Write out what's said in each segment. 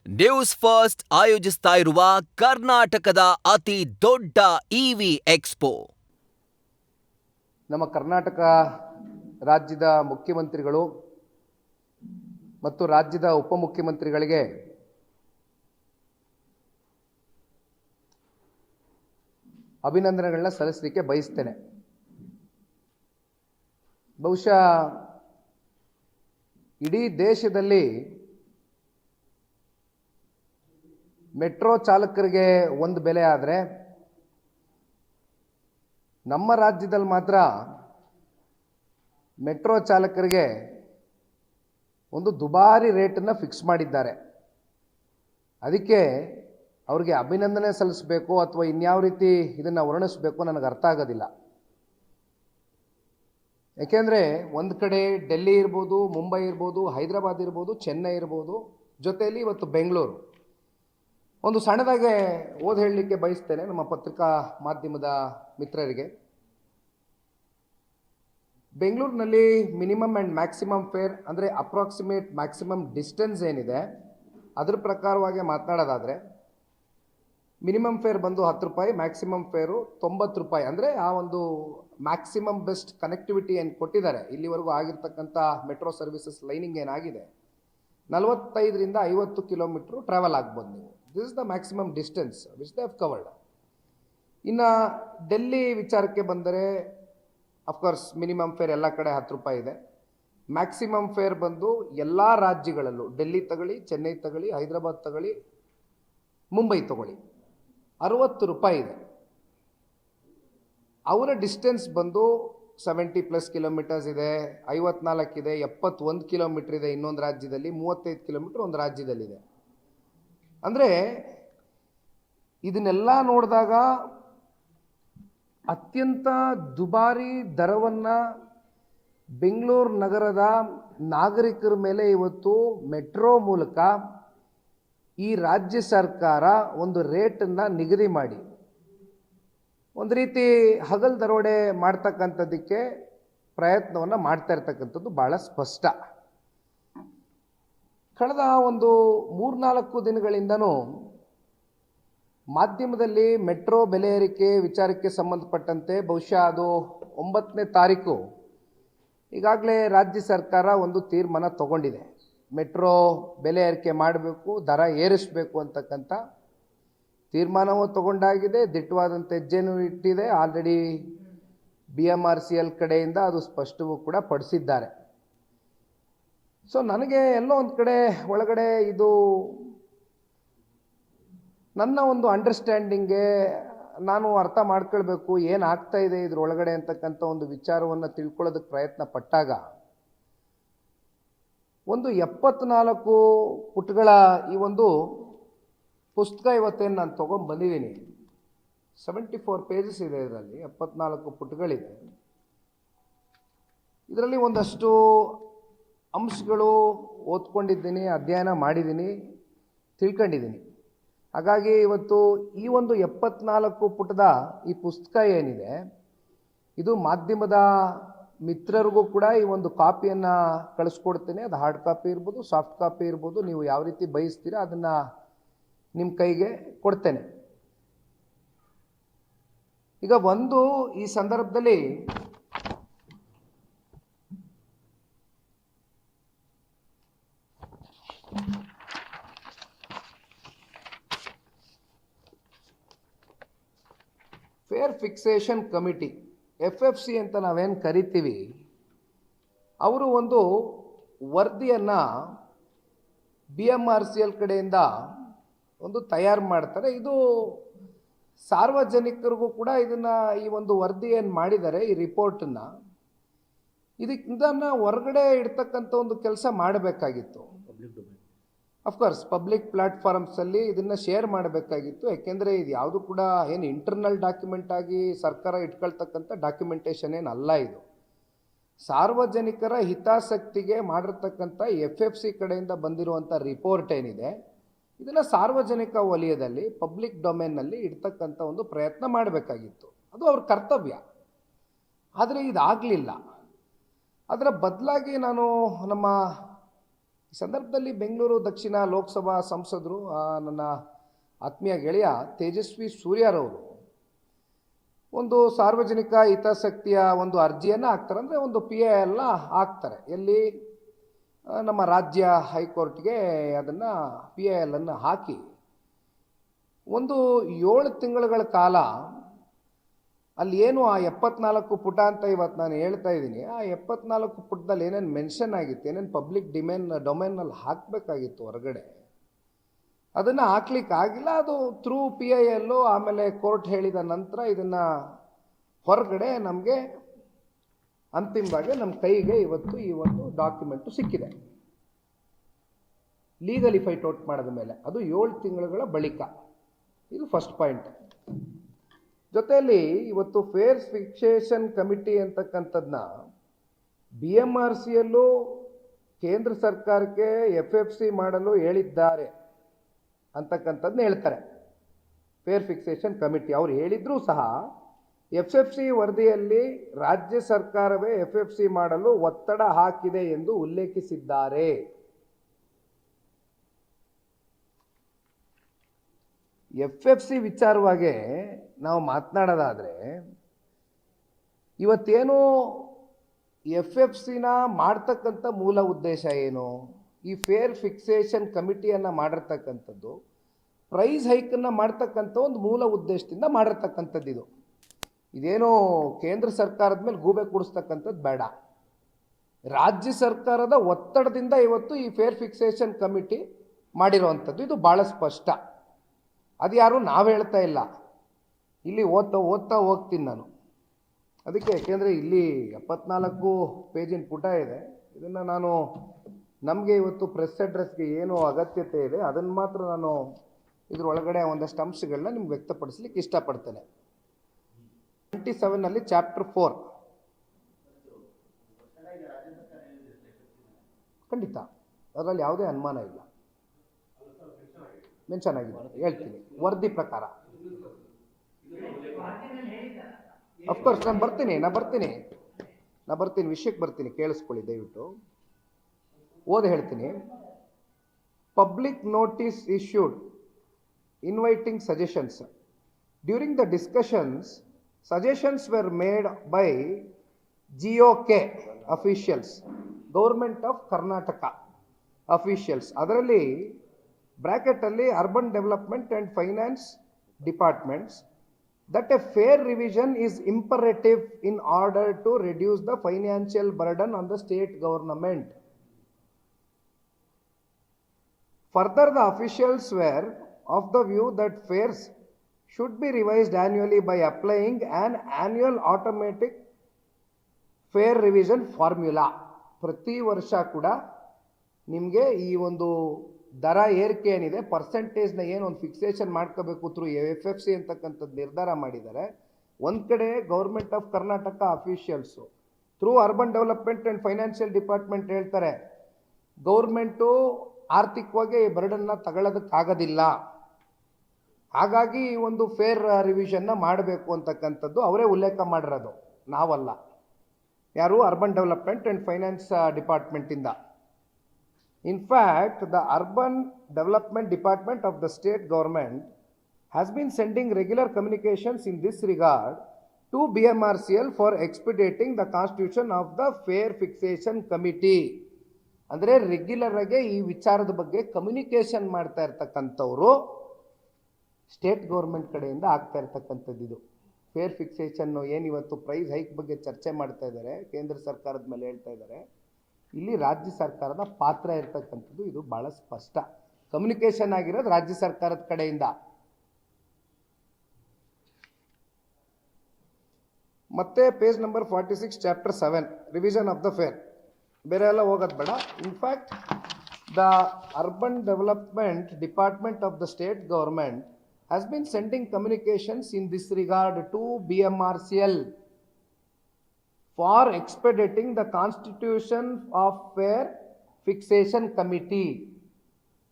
News first ಆಯೋಜಿಸ್ತಾ ಇರುವ ಕರ್ನಾಟಕದ ಅತಿ ದೊಡ್ಡ ಇವಿ ಎಕ್ಸ್ಪೋ. ನಮ್ಮ ಕರ್ನಾಟಕ ರಾಜ್ಯದ ಮುಖ್ಯಮಂತ್ರಿಗಳು ಮತ್ತು ರಾಜ್ಯದ ಉಪಮುಖ್ಯಮಂತ್ರಿಗಳಿಗೆ ಅಭಿನಂದನೆಗಳನ್ನ ಸಲ್ಲಿಸಲಿಕ್ಕೆ ಬಯಸ್ತೇನೆ. ಬಹುಶಃ ಇಡೀ ದೇಶದಲ್ಲಿ ಮೆಟ್ರೋ ಚಾಲಕರಿಗೆ ಒಂದು ಬೆಲೆ ಆದರೆ ನಮ್ಮ ರಾಜ್ಯದಲ್ಲಿ ಮಾತ್ರ ಮೆಟ್ರೋ ಚಾಲಕರಿಗೆ ಒಂದು ದುಬಾರಿ ರೇಟನ್ನು ಫಿಕ್ಸ್ ಮಾಡಿದ್ದಾರೆ. ಅದಕ್ಕೆ ಅವ್ರಿಗೆ ಅಭಿನಂದನೆ ಸಲ್ಲಿಸಬೇಕು ಅಥವಾ ಇನ್ಯಾವ ರೀತಿ ಇದನ್ನು ವರ್ಣಿಸಬೇಕು ನನಗೆ ಅರ್ಥ ಆಗೋದಿಲ್ಲ. ಯಾಕೆಂದರೆ ಒಂದು ಕಡೆ ಡೆಲ್ಲಿ ಇರ್ಬೋದು, ಮುಂಬೈ ಇರ್ಬೋದು, ಹೈದರಾಬಾದ್ ಇರ್ಬೋದು, ಚೆನ್ನೈ ಇರ್ಬೋದು, ಜೊತೆಯಲ್ಲಿ ಇವತ್ತು ಬೆಂಗಳೂರು. ಒಂದು ಸಣ್ಣದಾಗೆ ಹೇಳಲಿಕ್ಕೆ ಬಯಸ್ತೇನೆ ನಮ್ಮ ಪತ್ರಿಕಾ ಮಾಧ್ಯಮದ ಮಿತ್ರರಿಗೆ. ಬೆಂಗಳೂರಿನಲ್ಲಿ ಮಿನಿಮಮ್ ಆ್ಯಂಡ್ ಮ್ಯಾಕ್ಸಿಮಮ್ ಫೇರ್ ಅಂದರೆ ಅಪ್ರಾಕ್ಸಿಮೇಟ್ ಮ್ಯಾಕ್ಸಿಮಮ್ ಡಿಸ್ಟೆನ್ಸ್ ಏನಿದೆ ಅದ್ರ ಪ್ರಕಾರವಾಗಿ ಮಾತನಾಡೋದಾದರೆ ಮಿನಿಮಮ್ ಫೇರ್ ಬಂದು 10 ರೂಪಾಯಿ, ಮ್ಯಾಕ್ಸಿಮಮ್ ಫೇರು 90 ರೂಪಾಯಿ. ಅಂದರೆ ಆ ಒಂದು ಮ್ಯಾಕ್ಸಿಮಮ್ ಬೆಸ್ಟ್ ಕನೆಕ್ಟಿವಿಟಿ ಏನು ಕೊಟ್ಟಿದ್ದಾರೆ ಇಲ್ಲಿವರೆಗೂ ಆಗಿರ್ತಕ್ಕಂಥ ಮೆಟ್ರೋ ಸರ್ವಿಸಸ್ ಲೈನಿಂಗ್ ಏನಾಗಿದೆ 45ರಿಂದ 50 ಕಿಲೋಮೀಟ್ರು ಟ್ರಾವೆಲ್ ಆಗ್ಬೋದು ನೀವು. This is the maximum distance which they have covered. ಇನ್ನು ಡೆಲ್ಲಿ ವಿಚಾರಕ್ಕೆ ಬಂದರೆ ಅಫ್ಕೋರ್ಸ್ ಮಿನಿಮಮ್ ಫೇರ್ ಎಲ್ಲ ಕಡೆ 10 ರೂಪಾಯಿ ಇದೆ. ಮ್ಯಾಕ್ಸಿಮಮ್ ಫೇರ್ ಬಂದು ಎಲ್ಲ ರಾಜ್ಯಗಳಲ್ಲೂ ಡೆಲ್ಲಿ ತಗೊಳ್ಳಿ, ಚೆನ್ನೈ ತಗೊಳ್ಳಿ, ಹೈದರಾಬಾದ್ ತಗೊಳ್ಳಿ, ಮುಂಬೈ ತಗೊಳ್ಳಿ 60 ರೂಪಾಯಿ ಇದೆ. ಅವರ ಡಿಸ್ಟೆನ್ಸ್ ಬಂದು 70+ ಕಿಲೋಮೀಟರ್ಸ್ ಇದೆ, 54 ಇದೆ, 71 ಕಿಲೋಮೀಟರ್ ಇದೆ ಇನ್ನೊಂದು ರಾಜ್ಯದಲ್ಲಿ, 35 ಕಿಲೋಮೀಟರ್ ಒಂದು ರಾಜ್ಯದಲ್ಲಿದೆ. ಅಂದರೆ ಇದನ್ನೆಲ್ಲ ನೋಡಿದಾಗ ಅತ್ಯಂತ ದುಬಾರಿ ದರವನ್ನು ಬೆಂಗಳೂರು ನಗರದ ನಾಗರಿಕರ ಮೇಲೆ ಇವತ್ತು ಮೆಟ್ರೋ ಮೂಲಕ ಈ ರಾಜ್ಯ ಸರ್ಕಾರ ಒಂದು ರೇಟನ್ನು ನಿಗದಿ ಮಾಡಿ ಒಂದು ರೀತಿ ಹಗಲು ದರೋಡೆ ಮಾಡ್ತಕ್ಕಂಥದ್ದಕ್ಕೆ ಪ್ರಯತ್ನವನ್ನು ಮಾಡ್ತಾ ಇರ್ತಕ್ಕಂಥದ್ದು ಭಾಳ ಸ್ಪಷ್ಟ. ಕಳೆದ ಒಂದು 3-4 ದಿನಗಳಿಂದನೂ ಮಾಧ್ಯಮದಲ್ಲಿ ಮೆಟ್ರೋ ಬೆಲೆ ಏರಿಕೆ ವಿಚಾರಕ್ಕೆ ಸಂಬಂಧಪಟ್ಟಂತೆ ಬಹುಶಃ ಅದು 9ನೇ ತಾರೀಕು ಈಗಾಗಲೇ ರಾಜ್ಯ ಸರ್ಕಾರ ಒಂದು ತೀರ್ಮಾನ ತಗೊಂಡಿದೆ. ಮೆಟ್ರೋ ಬೆಲೆ ಏರಿಕೆ ಮಾಡಬೇಕು, ದರ ಏರಿಸಬೇಕು ಅಂತಕ್ಕಂಥ ತೀರ್ಮಾನವೂ ತಗೊಂಡಾಗಿದೆ, ದಿಟ್ಟವಾದಂಥ ಹೆಜ್ಜೆನೂ ಇಟ್ಟಿದೆ. ಆಲ್ರೆಡಿ BMRCL ಕಡೆಯಿಂದ ಅದು ಸ್ಪಷ್ಟವೂ ಕೂಡ ಪಡಿಸಿದ್ದಾರೆ. ಸೊ ನನಗೆ ಎಲ್ಲೋ ಒಂದು ಕಡೆ ಒಳಗಡೆ ಇದು ನನ್ನ ಒಂದು ಅಂಡರ್ಸ್ಟ್ಯಾಂಡಿಂಗ್ಗೆ ನಾನು ಅರ್ಥ ಮಾಡ್ಕೊಳ್ಬೇಕು ಏನಾಗ್ತಾ ಇದೆ ಇದರೊಳಗಡೆ ಅಂತಕ್ಕಂಥ ಒಂದು ವಿಚಾರವನ್ನು ತಿಳ್ಕೊಳ್ಳೋದಕ್ಕೆ ಪ್ರಯತ್ನ ಪಟ್ಟಾಗ ಒಂದು 74 ಪುಟಗಳ ಈ ಒಂದು ಪುಸ್ತಕ ಇವತ್ತೇನು ನಾನು ತೊಗೊಂಡು ಬಂದಿದ್ದೀನಿ. 74 ಪೇಜಸ್ ಇದೆ ಇದರಲ್ಲಿ, 74 ಪುಟಗಳಿದೆ. ಇದರಲ್ಲಿ ಒಂದಷ್ಟು ಅಂಶಗಳು ಓದ್ಕೊಂಡಿದ್ದೀನಿ, ಅಧ್ಯಯನ ಮಾಡಿದ್ದೀನಿ, ತಿಳ್ಕೊಂಡಿದ್ದೀನಿ. ಹಾಗಾಗಿ ಇವತ್ತು ಈ ಒಂದು 74 ಪುಟದ ಈ ಪುಸ್ತಕ ಏನಿದೆ ಇದು ಮಾಧ್ಯಮದ ಮಿತ್ರರಿಗೂ ಕೂಡ ಈ ಒಂದು ಕಾಪಿಯನ್ನು ಕಳಿಸ್ಕೊಡ್ತೇನೆ. ಅದು ಹಾರ್ಡ್ ಕಾಪಿ ಇರ್ಬೋದು, ಸಾಫ್ಟ್ ಕಾಪಿ ಇರ್ಬೋದು, ನೀವು ಯಾವ ರೀತಿ ಬಯಸ್ತೀರಾ ಅದನ್ನು ನಿಮ್ಮ ಕೈಗೆ ಕೊಡ್ತೇನೆ. ಈಗ ಒಂದು ಈ ಸಂದರ್ಭದಲ್ಲಿ ಫೇರ್ ಫಿಕ್ಸೇಷನ್ ಕಮಿಟಿ FFC ಅಂತ ನಾವೇನು ಕರಿತೀವಿ, ಅವರು ಒಂದು ವರದಿಯನ್ನು BMRCL ಕಡೆಯಿಂದ ಒಂದು ತಯಾರು ಮಾಡ್ತಾರೆ. ಇದು ಸಾರ್ವಜನಿಕರಿಗೂ ಕೂಡ ಈ ಒಂದು ವರದಿ ಏನು ಮಾಡಿದ್ದಾರೆ ಈ ರಿಪೋರ್ಟನ್ನು ಇದನ್ನು ಹೊರಗಡೆ ಇಡ್ತಕ್ಕಂಥ ಒಂದು ಕೆಲಸ ಮಾಡಬೇಕಾಗಿತ್ತು. ಅಫ್ಕೋರ್ಸ್ ಪಬ್ಲಿಕ್ ಪ್ಲ್ಯಾಟ್ಫಾರ್ಮ್ಸಲ್ಲಿ ಇದನ್ನು ಶೇರ್ ಮಾಡಬೇಕಾಗಿತ್ತು. ಯಾಕೆಂದರೆ ಇದು ಯಾವುದು ಕೂಡ ಏನು ಇಂಟರ್ನಲ್ ಡಾಕ್ಯುಮೆಂಟ್ ಆಗಿ ಸರ್ಕಾರ ಇಟ್ಕೊಳ್ತಕ್ಕಂಥ ಡಾಕ್ಯುಮೆಂಟೇಷನ್ ಏನಲ್ಲ. ಇದು ಸಾರ್ವಜನಿಕರ ಹಿತಾಸಕ್ತಿಗೆ ಮಾಡಿರ್ತಕ್ಕಂಥ FFC ಕಡೆಯಿಂದ ಬಂದಿರುವಂಥ ರಿಪೋರ್ಟ್ ಏನಿದೆ ಇದನ್ನು ಸಾರ್ವಜನಿಕ ವಲಯದಲ್ಲಿ ಪಬ್ಲಿಕ್ ಡೊಮೇನ್ನಲ್ಲಿ ಇಡ್ತಕ್ಕಂಥ ಒಂದು ಪ್ರಯತ್ನ ಮಾಡಬೇಕಾಗಿತ್ತು. ಅದು ಅವ್ರ ಕರ್ತವ್ಯ. ಆದರೆ ಇದಾಗಲಿಲ್ಲ. ಅದರ ಬದಲಾಗಿ ನಾನು ನಮ್ಮ ಈ ಸಂದರ್ಭದಲ್ಲಿ ಬೆಂಗಳೂರು ದಕ್ಷಿಣ ಲೋಕಸಭಾ ಸಂಸದರು ನನ್ನ ಆತ್ಮೀಯ ಗೆಳೆಯ ತೇಜಸ್ವಿ ಸೂರ್ಯರವರು ಒಂದು ಸಾರ್ವಜನಿಕ ಹಿತಾಸಕ್ತಿಯ ಒಂದು ಅರ್ಜಿಯನ್ನು ಹಾಕ್ತಾರೆ. ಅಂದರೆ ಒಂದು PIL ಹಾಕ್ತಾರೆ. ಎಲ್ಲಿ ನಮ್ಮ ರಾಜ್ಯ ಹೈಕೋರ್ಟ್ಗೆ ಅದನ್ನು PIL ಅನ್ನು ಹಾಕಿ ಒಂದು 7 ತಿಂಗಳುಗಳ ಕಾಲ ಅಲ್ಲಿ ಏನು ಆ 74 ಪುಟ ಅಂತ ಇವತ್ತು ನಾನು ಹೇಳ್ತಾ ಇದ್ದೀನಿ, ಆ 74 ಪುಟದಲ್ಲಿ ಏನೇನು ಮೆನ್ಷನ್ ಆಗಿತ್ತು, ಏನೇನು ಪಬ್ಲಿಕ್ ಡೊಮೇನ್ನಲ್ಲಿ ಹಾಕಬೇಕಾಗಿತ್ತು ಹೊರಗಡೆ, ಅದನ್ನು ಹಾಕ್ಲಿಕ್ಕೆ ಆಗಿಲ್ಲ. ಅದು ಥ್ರೂ PIL ಆಮೇಲೆ ಕೋರ್ಟ್ ಹೇಳಿದ ನಂತರ ಇದನ್ನು ಹೊರಗಡೆ ನಮಗೆ ಅಂತಿಮವಾಗಿ ನಮ್ಮ ಕೈಗೆ ಇವತ್ತು ಈ ಒಂದು ಡಾಕ್ಯುಮೆಂಟು ಸಿಕ್ಕಿದೆ, ಲೀಗಲಿ ಫೈಟ್ ಔಟ್ ಮಾಡಿದ ಮೇಲೆ. ಅದು 7 ತಿಂಗಳುಗಳ ಬಳಿಕ. ಇದು ಫಸ್ಟ್ ಪಾಯಿಂಟ್. ಜೊತೆಯಲ್ಲಿ ಇವತ್ತು ಫೇರ್ ಫಿಕ್ಸೇಷನ್ ಕಮಿಟಿ ಅಂತಕ್ಕಂಥದ್ದನ್ನ BMRCಯಲ್ಲೂ ಕೇಂದ್ರ ಸರ್ಕಾರಕ್ಕೆ FFC ಮಾಡಲು ಹೇಳಿದ್ದಾರೆ ಅಂತಕ್ಕಂಥದ್ದನ್ನ ಹೇಳ್ತಾರೆ. ಫೇರ್ ಫಿಕ್ಸೇಷನ್ ಕಮಿಟಿ ಅವ್ರು ಹೇಳಿದ್ರೂ ಸಹ FFC ವರದಿಯಲ್ಲಿ ರಾಜ್ಯ ಸರ್ಕಾರವೇ FFC ಮಾಡಲು ಒತ್ತಡ ಹಾಕಿದೆ ಎಂದು ಉಲ್ಲೇಖಿಸಿದ್ದಾರೆ. FFC ವಿಚಾರವಾಗಿ ನಾವು ಮಾತನಾಡೋದಾದರೆ, ಇವತ್ತೇನು FFCನ ಮಾಡ್ತಕ್ಕಂಥ ಮೂಲ ಉದ್ದೇಶ ಏನು? ಈ ಫೇರ್ ಫಿಕ್ಸೇಷನ್ ಕಮಿಟಿಯನ್ನು ಮಾಡಿರ್ತಕ್ಕಂಥದ್ದು ಪ್ರೈಸ್ ಹೈಕನ್ನು ಮಾಡ್ತಕ್ಕಂಥ ಒಂದು ಮೂಲ ಉದ್ದೇಶದಿಂದ ಮಾಡಿರ್ತಕ್ಕಂಥದ್ದು. ಇದೇನು ಕೇಂದ್ರ ಸರ್ಕಾರದ ಮೇಲೆ ಗೂಬೆ ಕೂಡಿಸ್ತಕ್ಕಂಥದ್ದು ಬೇಡ. ರಾಜ್ಯ ಸರ್ಕಾರದ ಒತ್ತಡದಿಂದ ಇವತ್ತು ಈ ಫೇರ್ ಫಿಕ್ಸೇಷನ್ ಕಮಿಟಿ ಮಾಡಿರುವಂಥದ್ದು. ಇದು ಭಾಳ ಸ್ಪಷ್ಟ. ಅದು ಯಾರು ನಾವು ಹೇಳ್ತಾ ಇಲ್ಲ, ಇಲ್ಲಿ ಓದ್ತಾ ಹೋಗ್ತೀನಿ ನಾನು. ಅದಕ್ಕೆ ಯಾಕೆಂದರೆ ಇಲ್ಲಿ 74 ಪೇಜಿನ ಪುಟ ಇದೆ. ಇದನ್ನು ನಾನು ನಮಗೆ ಇವತ್ತು ಪ್ರೆಸ್ ಅಡ್ರೆಸ್ಗೆ ಏನು ಅಗತ್ಯತೆ ಇದೆ ಅದನ್ನು ಮಾತ್ರ ನಾನು ಇದರೊಳಗಡೆ ಒಂದಷ್ಟು ಅಂಶಗಳನ್ನ ನಿಮ್ಗೆ ವ್ಯಕ್ತಪಡಿಸ್ಲಿಕ್ಕೆ ಇಷ್ಟಪಡ್ತೇನೆ. 27ನಲ್ಲಿ ಚಾಪ್ಟರ್ 4 ಖಂಡಿತ ಅದರಲ್ಲಿ ಯಾವುದೇ ಅನುಮಾನ ಇಲ್ಲ, ಮೆನ್ಷನ್ ಆಗಿದೆ. ಹೇಳ್ತೀನಿ ವರದಿ ಪ್ರಕಾರ. ಅಫ್ಕೋರ್ಸ್ ನಾನು ಬರ್ತೀನಿ ವಿಷಯಕ್ಕೆ ಬರ್ತೀನಿ, ಕೇಳಿಸ್ಕೊಳ್ಳಿ ದಯವಿಟ್ಟು. ಹೇಳ್ತೀನಿ. Public notice issued inviting suggestions. During the discussions suggestions were made by GOK officials, Government of Karnataka officials. ಅದರಲ್ಲಿ ಬ್ರ್ಯಾಕೆಟಲ್ಲಿ urban development and finance departments that a fair revision is imperative in order to reduce the financial burden on the state government. Further, the officials were of the view that fares should be revised annually by applying an annual automatic fare revision formula. ಪ್ರತಿ ವರ್ಷ ಕೂಡ ನಿಮಗೆ ಈ ಒಂದು ದರ ಏರಿಕೆ ಏನಿದೆ, ಪರ್ಸೆಂಟೇಜ್ನ ಏನು ಒಂದು ಫಿಕ್ಸೇಷನ್ ಮಾಡ್ಕೋಬೇಕು ಥ್ರೂ FFC ಅಂತಕ್ಕಂಥದ್ದು ನಿರ್ಧಾರ ಮಾಡಿದ್ದಾರೆ. ಒಂದು ಕಡೆ government of Karnataka officials through urban development and financial department ಹೇಳ್ತಾರೆ, ಗೌರ್ಮೆಂಟು ಆರ್ಥಿಕವಾಗಿ ಈ ಬರ್ಡನ್ನ ತಗೊಳ್ಳೋದಕ್ಕಾಗೋದಿಲ್ಲ, ಹಾಗಾಗಿ ಈ ಒಂದು ಫೇರ್ ರಿವಿಷನ್ನ ಮಾಡಬೇಕು ಅಂತಕ್ಕಂಥದ್ದು ಅವರೇ ಉಲ್ಲೇಖ ಮಾಡಿರೋದು, ನಾವಲ್ಲ. ಯಾರು? ಅರ್ಬನ್ ಡೆವಲಪ್ಮೆಂಟ್ ಆ್ಯಂಡ್ ಫೈನಾನ್ಸ್ ಡಿಪಾರ್ಟ್ಮೆಂಟಿಂದ. In fact, the Urban Development Department of the state government has been sending regular communications in this regard to BMRCL for expediting the constitution of the Fair Fixation Committee. ಅಂದರೆ regular ಆಗಿ ಈ ವಿಚಾರದ ಬಗ್ಗೆ communication ಮಾಡ್ತಾ ಇರ್ತಕ್ಕಂಥವ್ರು state government ಕಡೆಯಿಂದ ಆಗ್ತಾ ಇರ್ತಕ್ಕಂಥದ್ದು. ಇದು ಫೇರ್ ಫಿಕ್ಸೇಷನ್ನು ಏನಿವತ್ತು ಪ್ರೈಸ್ ಹೈಕ್ ಬಗ್ಗೆ ಚರ್ಚೆ ಮಾಡ್ತಾ ಇದ್ದಾರೆ, ಕೇಂದ್ರ ಸರ್ಕಾರದ ಮೇಲೆ ಹೇಳ್ತಾ ಇದ್ದಾರೆ, ಇಲ್ಲಿ ರಾಜ್ಯ ಸರ್ಕಾರದ ಪಾತ್ರ ಇರ್ತಕ್ಕಂಥದ್ದು ಇದು ಭಾಳ ಸ್ಪಷ್ಟ. ಕಮ್ಯುನಿಕೇಷನ್ ಆಗಿರೋದು ರಾಜ್ಯ ಸರ್ಕಾರದ ಕಡೆಯಿಂದ. ಮತ್ತೆ page number 46 chapter 7 revision of the fare. ಬೇರೆ ಎಲ್ಲ ಹೋಗೋದು ಬೇಡ. In fact the urban development department of the state government has been sending communications in this regard to BMRCL for expediting the constitution of fair fixation committee.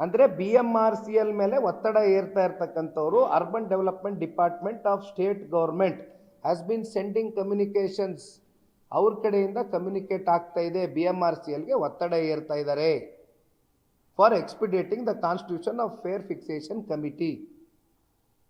ಅಂದರೆ BMRCL ಮೇಲೆ ಒತ್ತಡ ಏರ್ತಾ ಇರ್ತಕ್ಕಂಥವ್ರು urban development department of state government has been sending communications. ಅವ್ರ ಕಡೆಯಿಂದ communicate ಆಗ್ತಾ ಇದೆ, BMRCLಗೆ ಒತ್ತಡ ಏರ್ತಾ ಇದ್ದಾರೆ. For expediting the constitution of fare fixation committee.